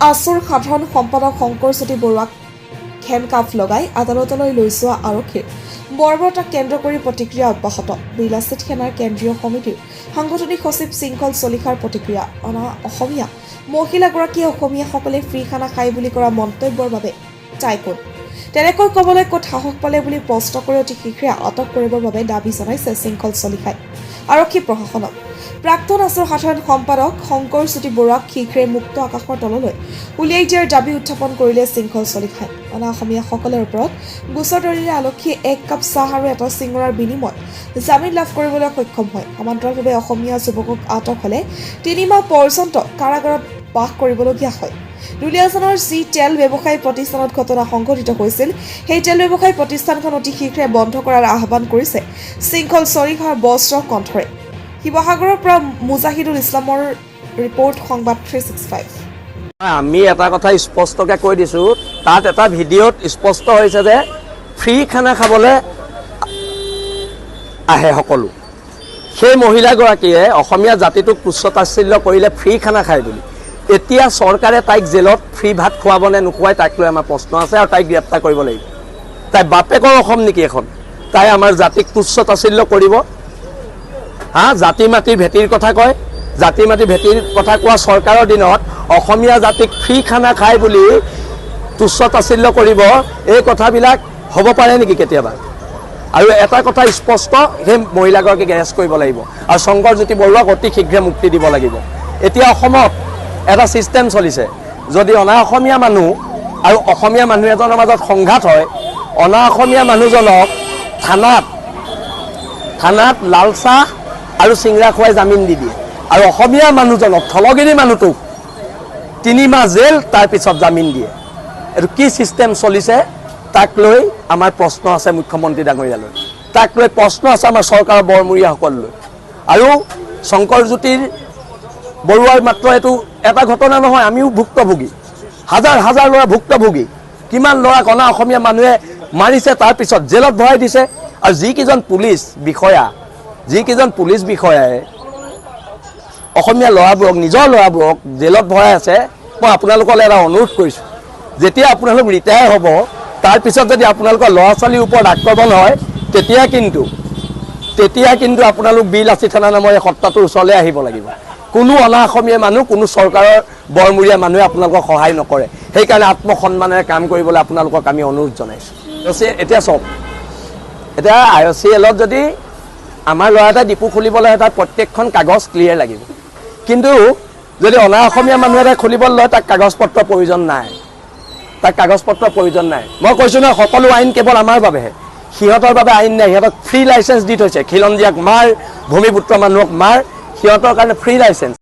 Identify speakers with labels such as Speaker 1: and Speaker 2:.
Speaker 1: আছুৰ সাধাৰণ সম্পাদক শংকৰ জ্যোতি বৰুৱাক হেণ্ডকাফ লগাই আদালতলৈ লৈ যোৱা আৰক্ষীৰ বৰ্বৰতাক কেন্দ্ৰ কৰি প্ৰতিক্ৰিয়া অব্যাহত। বিলাসিত সেনাৰ কেন্দ্ৰীয় সমিতিৰ সাংগঠনিক সচিব শৃংখল চলিহাৰ প্ৰতিক্ৰিয়া। অনা অসমীয়া মহিলাগৰাকীয়ে অসমীয়াসকলে ফ্ৰী খানা খায় বুলি কৰা মন্তব্যৰ বাবে তাই কোন? তেনেকৈ ক'বলৈ ক'ত সাহস পালে বুলি প্ৰশ্ন কৰি অতি শীঘ্ৰে আটক কৰিবৰ বাবে দাবী জনাইছে শৃংখল চলিহাই আৰক্ষী প্ৰশাসনক। প্ৰাক্তন আছুৰ সাধাৰণ সম্পাদক শংকৰ জ্যোতি বৰুৱাক শীঘ্ৰে মুক্ত আকাশৰ তললৈ উলিয়াই দিয়াৰ দাবী উত্থাপন কৰিলে শৃংখল চলিহাই। অনা অসমীয়াসকলৰ ওপৰত গোচৰ তৰিলে আৰক্ষীয়ে 1 কাপ চাহ আৰু এটা চিঙৰাৰ বিনিময়ত জামিন লাভ কৰিবলৈ সক্ষম হয়। সমান্তৰালভাৱে অসমীয়া যুৱকক আটক হ'লে 3 মাহ পৰ্যন্ত কাৰাগাৰত বাস কৰিবলগীয়া হয়। দুলীয়াজানৰ যি তেল ব্যৱসায়ী প্ৰতিষ্ঠানত ঘটনা সংঘটিত হৈছিল সেই তেল ব্যৱসায়ী প্ৰতিষ্ঠানখন অতি শীঘ্ৰে বন্ধ কৰাৰ আহ্বান কৰিছে শৃংখল চলিহাৰ বজ্ৰ কণ্ঠৰে। শিৱসাগৰৰ পৰা মুজাহিদুল ইছলামৰ ৰিপৰ্ট, সংবাদ 365।
Speaker 2: আমি এটা কথা স্পষ্টকৈ কৈ দিছোঁ, তাত এটা ভিডিঅ'ত স্পষ্ট হৈছে যে ফ্ৰী খানা খাবলৈ আহে সকলো। সেই মহিলাগৰাকীয়ে অসমীয়া জাতিটোক তুচ্ছ-তাচ্ছিল্য কৰিলে ফ্ৰী খানা খায় বুলি। এতিয়া চৰকাৰে তাইক জেলত ফ্ৰী ভাত খুৱাব নে নোখোৱাই তাইক লৈ আমাৰ প্ৰশ্ন আছে, আৰু তাইক গ্ৰেপ্তাৰ কৰিব লাগিব। তাই বাপেকৰ অসম নেকি এখন? তাই আমাৰ জাতিক তুচ্ছ-তাচ্ছিল্য কৰিব। জাতি মাটিৰ ভেটিৰ কথা কয়। জাতি মাটি ভেটিৰ কথা কোৱা চৰকাৰৰ দিনত অসমীয়া জাতিক ফ্ৰী খানা খায় বুলি তুচ্ছ-তাচ্ছিল্য কৰিব, এই কথাবিলাক হ'ব পাৰে নেকি কেতিয়াবা? আৰু এটা কথা স্পষ্ট, সেই মহিলাগৰাকীক এৰেষ্ট কৰিব লাগিব আৰু শংকৰ জ্যোতি বৰুৱাক অতি শীঘ্ৰে মুক্তি দিব লাগিব। এতিয়া অসমত এটা ছিষ্টেম চলিছে, যদি অনা অসমীয়া মানুহ আৰু অসমীয়া মানুহ এজনৰ মাজত সংঘাত হয়, অনা অসমীয়া মানুহজনক থানাত লাল চাহ আৰু চিংৰা খুৱাই জামিন দি দিয়ে, আৰু অসমীয়া মানুহজনক থলগিৰি মানুহটোক 3 মাহ জেল, তাৰপিছত জামিন দিয়ে। এইটো কি ছিষ্টেম চলিছে তাক লৈ আমাৰ প্ৰশ্ন আছে মুখ্যমন্ত্ৰী ডাঙৰীয়ালৈ, তাক লৈ প্ৰশ্ন আছে আমাৰ চৰকাৰৰ বৰমূৰীয়াসকললৈ। আৰু শংকৰ জ্যোতিৰ বৰুৱাৰ মাত্ৰ এইটো এটা ঘটনা নহয়, আমিও ভুক্তভোগী, হাজাৰ হাজাৰ ল'ৰা ভুক্তভোগী। কিমান ল'ৰাক অনা অসমীয়া মানুহে মাৰিছে, তাৰপিছত জেলত ভৰাই দিছে। আৰু যিকেইজন পুলিচ বিষয়াই অসমীয়া ল'ৰাবোৰক, নিজৰ ল'ৰাবোৰক জেলত ভৰাই আছে, মই আপোনালোকলৈ এটা অনুৰোধ কৰিছোঁ, যেতিয়া আপোনালোক ৰিটায়াৰ হ'ব, তাৰপিছত যদি আপোনালোকৰ ল'ৰা ছোৱালীৰ ওপৰত আক্ৰমণ হয়, তেতিয়া কিন্তু আপোনালোক বিলাসী থানা নামৰ এই সত্তাটোৰ ওচৰলৈ আহিব লাগিব। কোনো অনা অসমীয়া মানুহ, কোনো চৰকাৰৰ বৰমূৰীয়া মানুহে আপোনালোকক সহায় নকৰে। সেইকাৰণে আত্মসন্মানেৰে কাম কৰিবলৈ আপোনালোকক আমি অনুৰোধ জনাইছোঁ। এতিয়া চাওক, এতিয়া IOCLত যদি আমাৰ ল'ৰা এটা ডিপু খুলিবলৈ হয়, তাত প্ৰত্যেকখন কাগজ ক্লিয়াৰ লাগিব। কিন্তু যদি অনা অসমীয়া মানুহ এটা খুলিবলৈ লয়, তাক কাগজ পত্ৰৰ প্ৰয়োজন নাই। মই কৈছোঁ নহয়, সকলো আইন কেৱল আমাৰ বাবেহে, সিহঁতৰ বাবে আইন নাই। সিহঁতক ফ্ৰী লাইচেঞ্চ দি থৈছে, খিলঞ্জীয়াক মাৰ, ভূমিপুত্ৰ মানুহক মাৰ, সিহঁতৰ কাৰণে ফ্ৰী লাইচেঞ্চ।